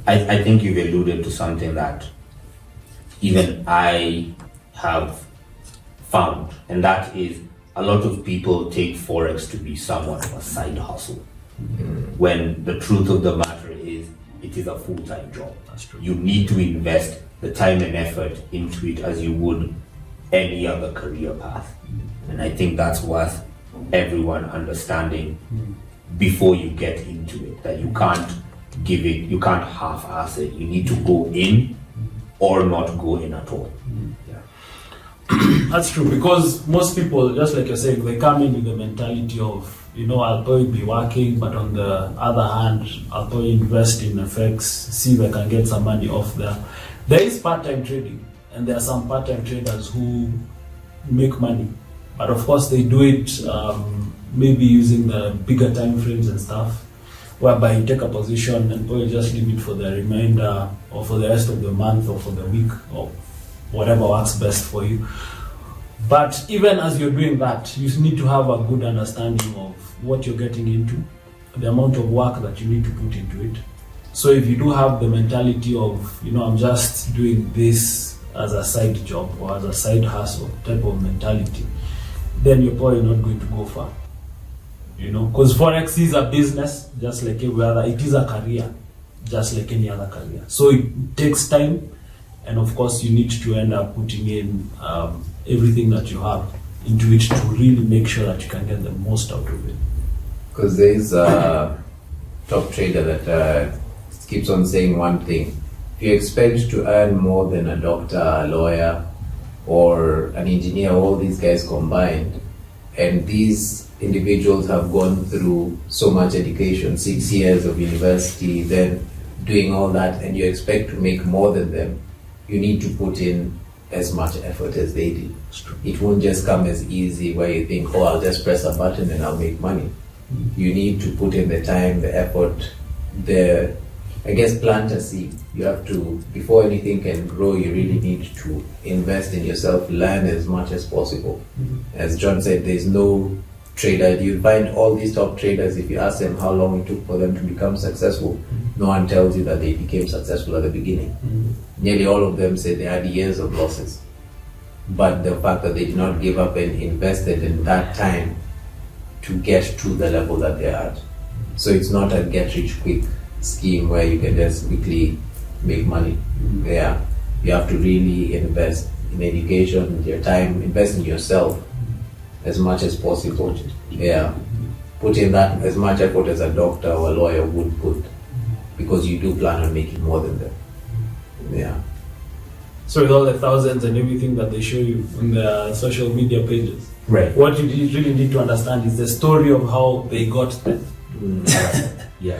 I think you've alluded to something that even I have found, and that is a lot of people take Forex to be somewhat of a side hustle, when the truth of the matter is it is a full-time job. That's true. You need to invest the time and effort into it as you would any other career path. And I think that's worth everyone understanding before you get into it, that you can't you can't half-ass it. You need to go in or not go in at all. That's true, because most people, just like you're saying, they come in with the mentality of, I'll probably be working, but on the other hand, I'll probably invest in FX, see if I can get some money off there. There is part-time trading, and there are some part-time traders who make money, but of course they do it maybe using the bigger time frames and stuff, whereby you take a position and probably just leave it for the remainder or for the rest of the month or for the week or whatever works best for you. But even as you're doing that, you need to have a good understanding of what you're getting into, the amount of work that you need to put into it. So if you do have the mentality of, I'm just doing this as a side job or as a side hustle type of mentality, then you're probably not going to go far. Because Forex is a business, just like every other. It is a career, just like any other career. So it takes time, and of course you need to end up putting in everything that you have into it to really make sure that you can get the most out of it. Because there is a top trader that keeps on saying one thing: if you expect to earn more than a doctor, a lawyer, or an engineer, all these guys combined, and these individuals have gone through so much education, 6 years of university, then doing all that, and you expect to make more than them, you need to put in as much effort as they did. It won't just come as easy where you think, I'll just press a button and I'll make money. You need to put in the time, the effort, plant a seed. You have to, before anything can grow, you really need to invest in yourself, learn as much as possible. As John said, there's no trader. You find all these top traders, if you ask them how long it took for them to become successful, no one tells you that they became successful at the beginning. Nearly all of them say they had years of losses. But the fact that they did not give up and invested in that time to get to the level that they're at. So it's not a get-rich-quick scheme where you can just quickly make money. Yeah, you have to really invest in education, your time, invest in yourself as much as possible. Yeah, put in that as much effort as a doctor or a lawyer would put, because you do plan on making more than them. Yeah. So with all the thousands and everything that they show you on the social media pages, Right. what you really need to understand is the story of how they got there. Yeah.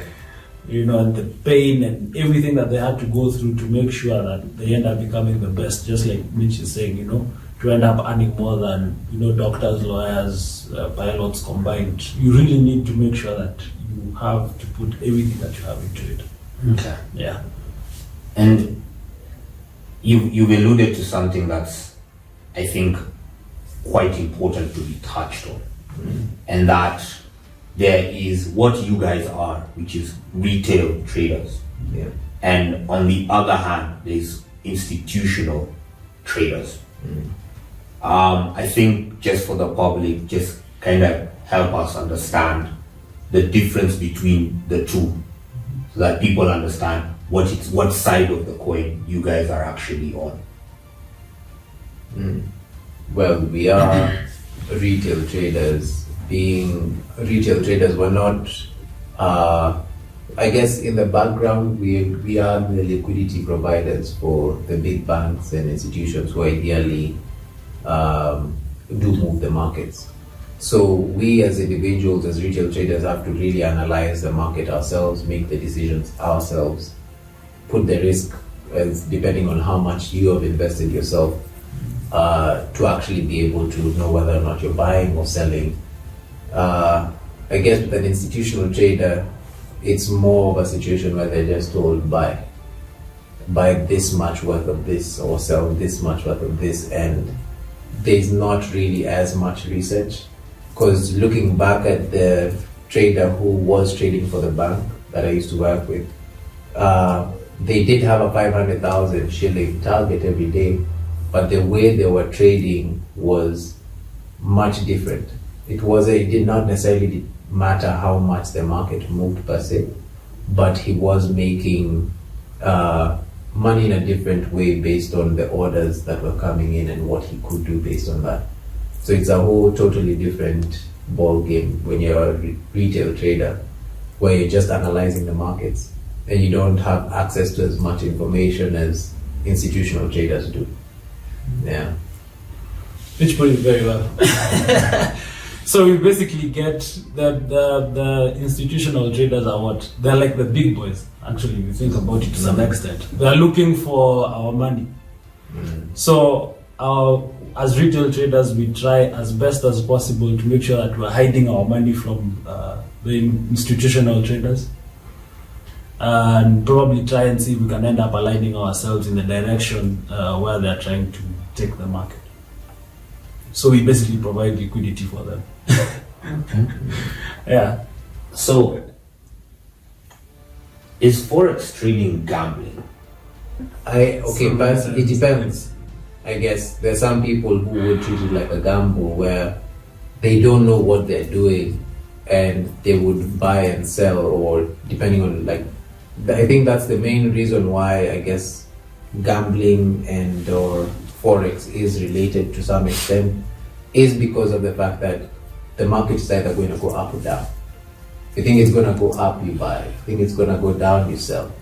And the pain and everything that they had to go through to make sure that they end up becoming the best, just like Mitch is saying, to end up earning more than, doctors, lawyers, pilots combined. You really need to make sure that you have to put everything that you have into it. Okay. Yeah. And you've alluded to something that's, I think, quite important to be touched on. And that there is what you guys are, which is retail traders. Yeah. And on the other hand, there's institutional traders. I think just for the public, just kind of help us understand the difference between the two, so that people understand what side of the coin you guys are actually on. Well, we are retail traders. Being retail traders, we're not, in the background, we are the liquidity providers for the big banks and institutions who ideally do move the markets. So we as individuals, as retail traders, have to really analyze the market ourselves, make the decisions ourselves, put the risk as depending on how much you have invested yourself to actually be able to know whether or not you're buying or selling. With an institutional trader, it's more of a situation where they're just told buy this much worth of this or sell this much worth of this, and there's not really as much research. Because looking back at the trader who was trading for the bank that I used to work with, they did have a 500,000 shilling target every day, but the way they were trading was much different. It did not necessarily matter how much the market moved per se, but he was making money in a different way based on the orders that were coming in and what he could do based on that. So it's a whole totally different ball game when you're a retail trader, where you're just analyzing the markets and you don't have access to as much information as institutional traders do. Yeah. Which put it very well. So we basically get the institutional traders are what? They're like the big boys, actually, if you think about it to some extent. They're looking for our money. So as retail traders, we try as best as possible to make sure that we're hiding our money from the institutional traders, and probably try and see if we can end up aligning ourselves in the direction where they're trying to take the market. So we basically provide liquidity for them. Okay. Yeah. So, is Forex trading gambling? But it depends. I guess there's some people who would treat it like a gamble, where they don't know what they're doing and they would buy and sell, or depending on I think that's the main reason why I guess gambling and or Forex is related to some extent, is because of the fact that the market is either going to go up or down. If you think it's going to go up, you buy. If you think it's going to go down, you sell.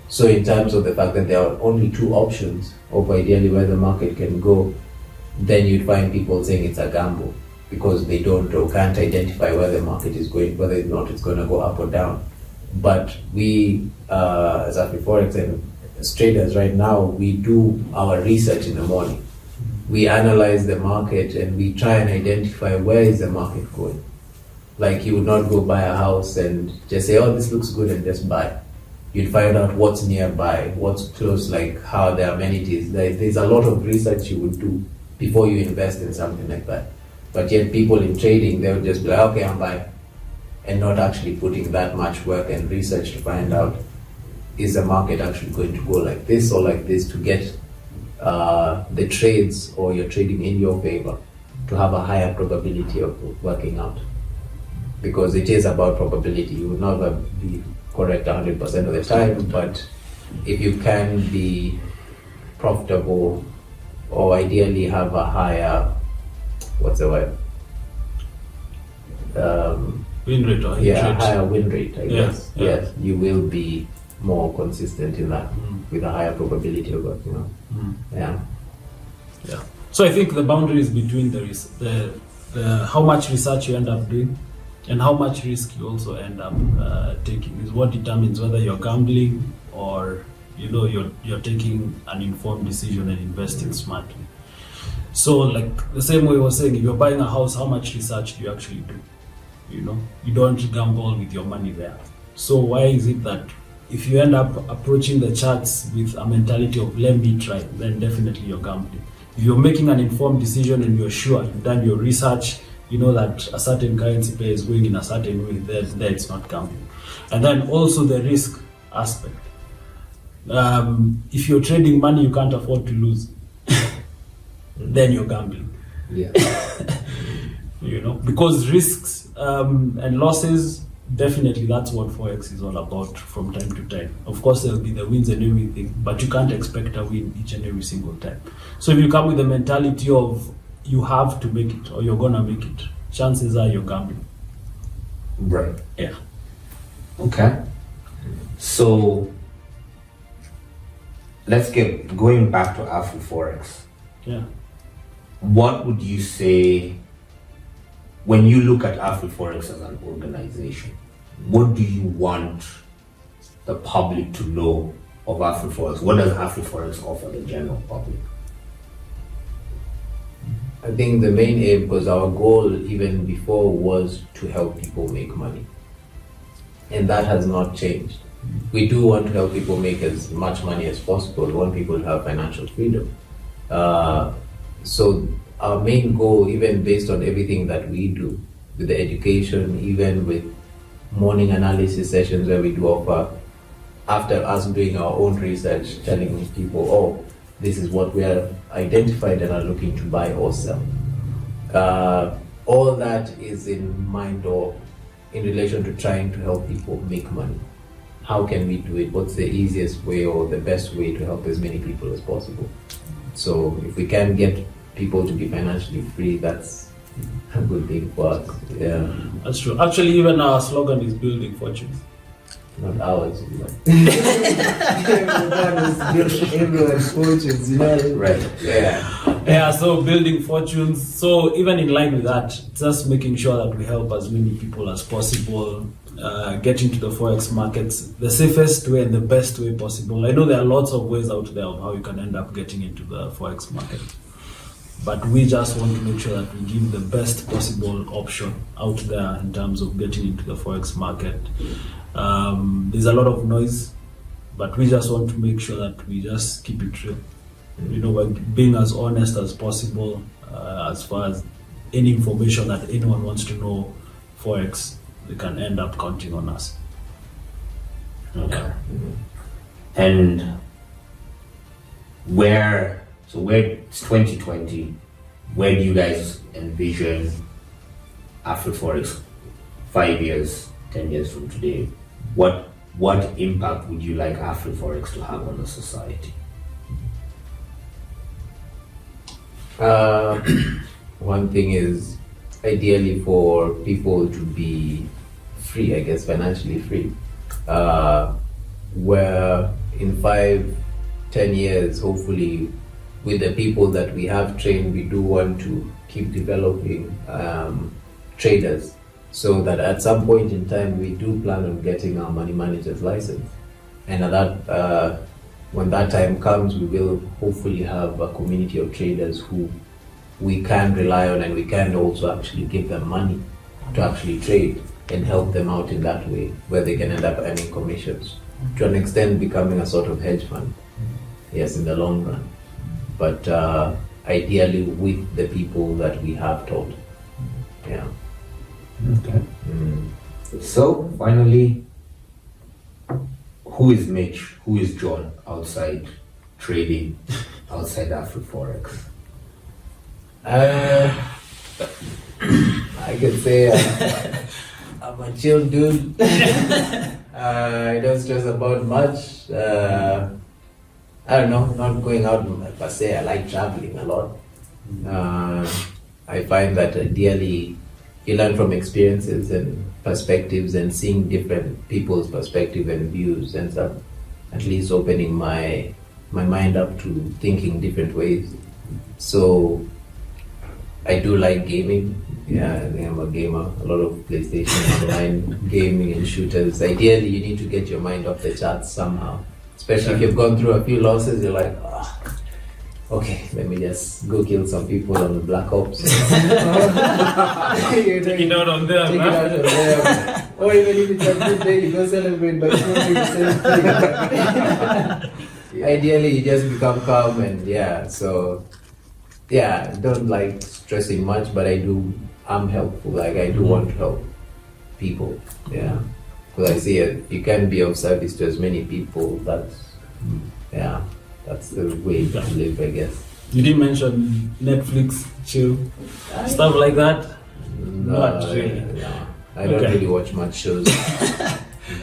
So in terms of the fact that there are only two options of ideally where the market can go, then you'd find people saying it's a gamble because they don't or can't identify where the market is going, whether or not it's going to go up or down. But we, as Afriforex and as traders right now, we do our research in the morning. We analyze the market and we try and identify where is the market going. Like, you would not go buy a house and just say, oh, this looks good, and just buy. You'd find out what's nearby, what's close, like how the amenities. There's a lot of research you would do before you invest in something like that. But yet people in trading, they would just be like, okay, I'm buying, and not actually putting that much work and research to find out, is the market actually going to go like this or like this, to get the trades or your trading in your favor to have a higher probability of working out. Because it is about probability. You will never be correct 100% of the time, but if you can be profitable or ideally have a higher, what's the word? Win rate or higher win rate, I guess. Yeah. Yes, you will be more consistent in that with a higher probability of working out. Yeah. So I think the boundaries between the how much research you end up doing and how much risk you also end up taking is what determines whether you're gambling or you're taking an informed decision and investing smartly. So, like the same way we were saying, if you're buying a house, how much research do you actually do? You don't gamble with your money there. So why is it that if you end up approaching the charts with a mentality of let me try, then definitely you're gambling. If you're making an informed decision and you're sure you've done your research, you know that a certain currency pair is going in a certain way, then it's not gambling. And then also the risk aspect. If you're trading money you can't afford to lose, then you're gambling. Yeah. Because risks and losses, definitely that's what Forex is all about from time to time. Of course there'll be the wins and everything, but you can't expect a win each and every single time. So if you come with the mentality of you have to make it or you're gonna make it, chances are you're gambling. Right. Yeah. Okay. So let's get going back to Afriforex. Yeah. What would you say when you look at Afriforex as an organization? What do you want the public to know of Afriforex? What does Afriforex offer the general public? I think the main aim, because our goal even before was to help people make money, and that has not changed. We do want to help people make as much money as possible. We want people to have financial freedom. So our main goal, even based on everything that we do, with the education, even with morning analysis sessions where we do offer after us doing our own research, telling people, oh, this is what we have identified and are looking to buy or sell. All that is in mind or in relation to trying to help people make money. How can we do it? What's the easiest way or the best way to help as many people as possible? So if we can get people to be financially free, that's a good thing for us. Yeah. That's true. Actually, even our slogan is building fortunes. Not ours. Everyone's fortunes, you know? Right. Yeah. Yeah, so building fortunes. So even in line with that, just making sure that we help as many people as possible get into the Forex markets the safest way and the best way possible. I know there are lots of ways out there of how you can end up getting into the Forex market. But we just want to make sure that we give the best possible option out there in terms of getting into the Forex market. There's a lot of noise, but we just want to make sure that we just keep it real. You know, by being as honest as possible as far as any information that anyone wants to know Forex, they can end up counting on us. Okay. And where it's 2020, where do you guys envision Afriforex 5 years, 10 years from today? What impact would you like Afriforex to have on the society? One thing is ideally for people to be free, I guess, financially free. Where in 5-10 years, hopefully, with the people that we have trained, we do want to keep developing traders, so that at some point in time we do plan on getting our money managers license, and at that when that time comes, we will hopefully have a community of traders who we can rely on, and we can also actually give them money to actually trade and help them out in that way, where they can end up earning commissions, to an extent becoming a sort of hedge fund, yes, in the long run, but ideally with the people that we have taught. Yeah. Okay. So finally, who is Mitch? Who is John outside trading, outside Afriforex? I could say I'm a chill dude. I don't stress about much. I don't know, not going out per se. I like traveling a lot. I find that ideally you learn from experiences and perspectives, and seeing different people's perspective and views ends up at least opening my mind up to thinking different ways. So I do like gaming. Yeah, I think I'm a gamer. A lot of PlayStation online gaming and shooters. Ideally, you need to get your mind off the charts somehow. Especially if you've gone through a few losses, you're like, okay, let me just go kill some people on the Black Ops. Take it out on them. Take it out on them. Or even if it's a good day, you go celebrate, but it's not the same thing. Ideally, you just become calm and so don't like stressing much, but I'm helpful. Like I do want to help people. Yeah. Because I see it, you can be of service to as many people. That's the way to live, I guess. You didn't mention Netflix, chill, stuff like that? Not really. No. I don't really watch much shows.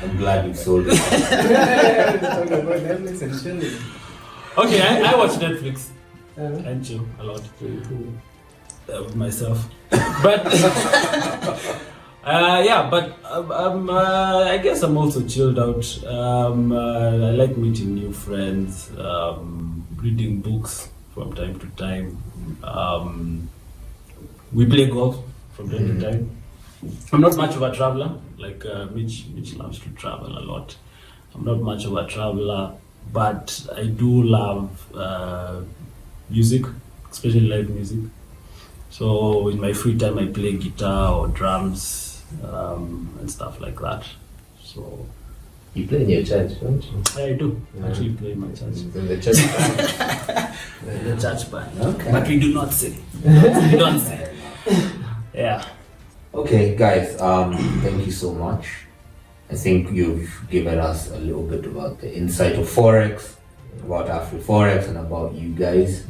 I'm glad you sold it. Talk about Netflix and chilling. Okay, I watch Netflix and chill a lot with myself. But I guess I'm also chilled out. I like meeting new friends, reading books from time to time. We play golf from time to time. I'm not much of a traveler. Like Mitch loves to travel a lot. I'm not much of a traveler, but I do love music, especially live music. So in my free time, I play guitar or drums. And stuff like that. So you play in your church, don't you? I do actually play in my church. In the church band. The church band. Okay. But we do not sing. We don't sing. Yeah. Okay, guys. Thank you so much. I think you've given us a little bit about the insight of Forex, about Afriforex, and about you guys.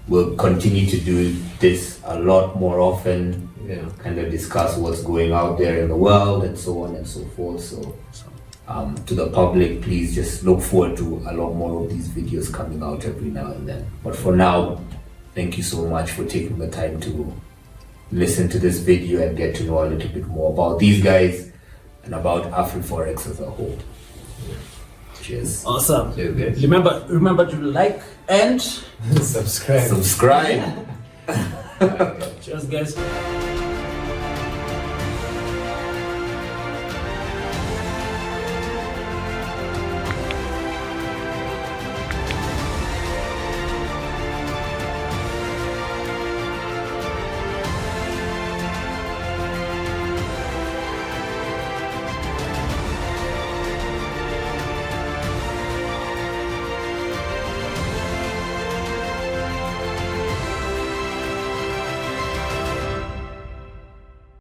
We'll continue to do this a lot more often, kind of discuss what's going out there in the world and so on and so forth. So to the public, please just look forward to a lot more of these videos coming out every now and then. But for now, thank you so much for taking the time to listen to this video and get to know a little bit more about these guys and about Afriforex as a whole. Cheers. Awesome. Cheers, guys. Remember to like and Subscribe. Subscribe. cheers, guys.